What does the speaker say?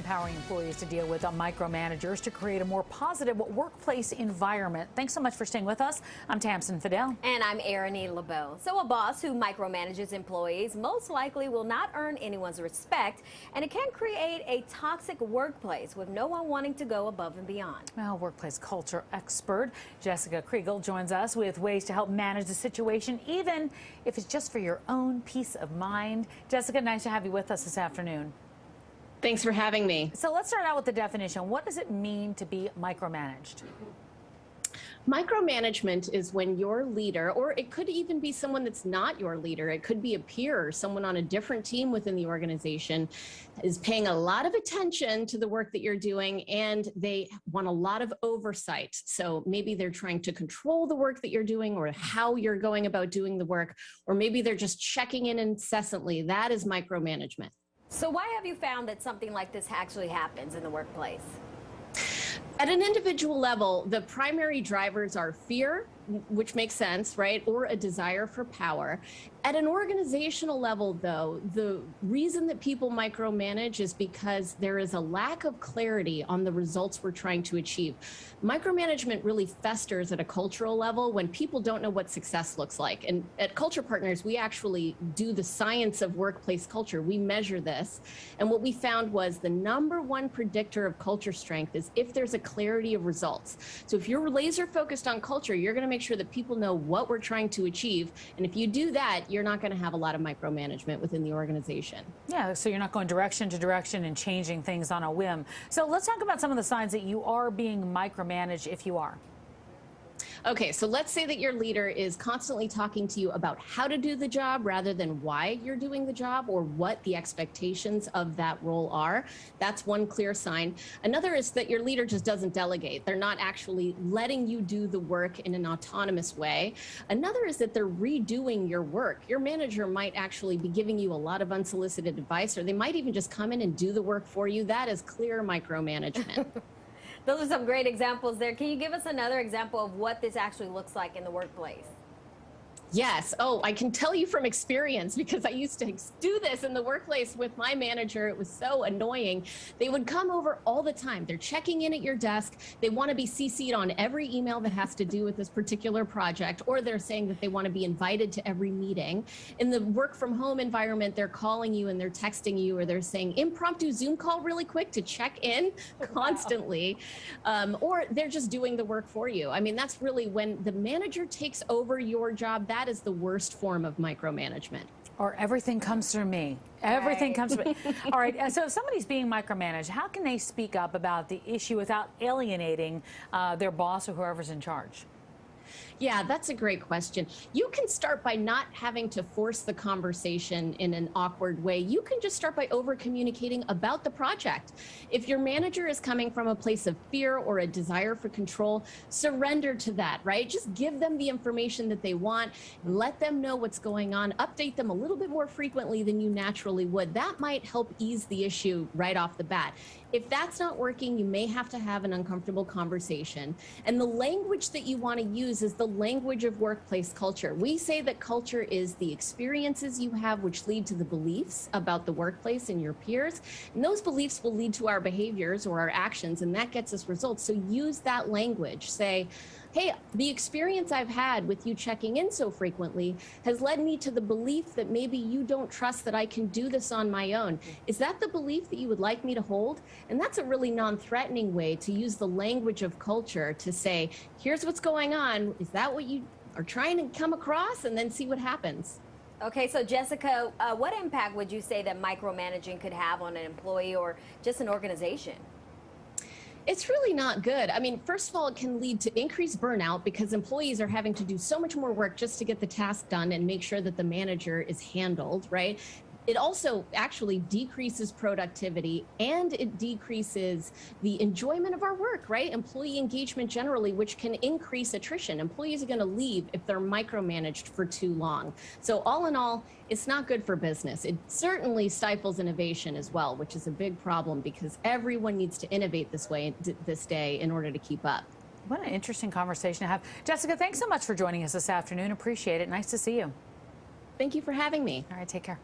empowering employees to deal with micromanagers to create a more positive workplace environment. Thanks so much for staying with us. I'm Tamsin Fidel. And I'm Erin LeBeau. So a boss who micromanages employees most likely will not earn anyone's respect, and it can create a toxic workplace with no one wanting to go above and beyond. Well, workplace culture expert Jessica Kriegel joins us with ways to help manage the situation, even if it's just for your own peace of mind. Jessica, nice to have you with us this afternoon. Thanks for having me. So let's start out with the definition. What does it mean to be micromanaged? Micromanagement is when your leader, or it could even be someone that's not your leader, it could be a peer or someone on a different team within the organization, is paying a lot of attention to the work that you're doing, and they want a lot of oversight. So maybe they're trying to control the work that you're doing or how you're going about doing the work, or maybe they're just checking in incessantly. That is micromanagement. So why have you found that something like this actually happens in the workplace? At an individual level, the primary drivers are fear, which makes sense, right? Or a desire for power. At an organizational level, though, the reason that people micromanage is because there is a lack of clarity on the results we're trying to achieve. Micromanagement really festers at a cultural level when people don't know what success looks like. And at Culture Partners, we actually do the science of workplace culture. We measure this. And what we found was the #1 predictor of culture strength is if there's a clarity of results. So if you're laser focused on culture, you're going to make sure that people know what we're trying to achieve. And if you do that, you're not going to have a lot of micromanagement within the organization. Yeah, so you're not going direction to direction and changing things on a whim. So let's talk about some of the signs that you are being micromanaged if you are. Okay, so let's say that your leader is constantly talking to you about how to do the job rather than why you're doing the job or what the expectations of that role are. That's one clear sign. Another is that your leader just doesn't delegate. They're not actually letting you do the work in an autonomous way. Another is that they're redoing your work. Your manager might actually be giving you a lot of unsolicited advice, or they might even just come in and do the work for you. That is clear micromanagement. Those are some great examples there. Can you give us another example of what this actually looks like in the workplace? Yes. Oh, I can tell you from experience because I used to do this in the workplace with my manager. It was so annoying. They would come over all the time. They're checking in at your desk. They want to be CC'd on every email that has to do with this particular project, or they're saying that they want to be invited to every meeting. In the work from home environment, they're calling you and they're texting you, or they're saying impromptu Zoom call really quick to check in constantly, or they're just doing the work for you. I mean, that's really when the manager takes over your job. That is the worst form of micromanagement. Or everything comes through me. Everything comes through me. All right, so if somebody's being micromanaged, how can they speak up about the issue without alienating their boss or whoever's in charge? Yeah, that's a great question. You can start by not having to force the conversation in an awkward way. You can just start by over-communicating about the project. If your manager is coming from a place of fear or a desire for control, surrender to that, right? Just give them the information that they want, let them know what's going on, update them a little bit more frequently than you naturally would. That might help ease the issue right off the bat. If that's not working, you may have to have an uncomfortable conversation. And the language that you want to use is the language of workplace culture. We say that culture is the experiences you have which lead to the beliefs about the workplace and your peers. And those beliefs will lead to our behaviors or our actions, and that gets us results. So use that language. Say, hey, the experience I've had with you checking in so frequently has led me to the belief that maybe you don't trust that I can do this on my own. Is that the belief that you would like me to hold? And that's a really non-threatening way to use the language of culture to say, here's what's going on. Is that what you are trying to come across? And then see what happens. Okay, so Jessica, what impact would you say that micromanaging could have on an employee or just an organization? It's really not good. I mean, first of all, it can lead to increased burnout because employees are having to do so much more work just to get the task done and make sure that the manager is handled, right? It also actually decreases productivity and it decreases the enjoyment of our work, right? Employee engagement generally, which can increase attrition. Employees are going to leave if they're micromanaged for too long. So all in all, it's not good for business. It certainly stifles innovation as well, which is a big problem because everyone needs to innovate this way this day in order to keep up. What an interesting conversation to have. Jessica, thanks so much for joining us this afternoon. Appreciate it. Nice to see you. Thank you for having me. All right, take care.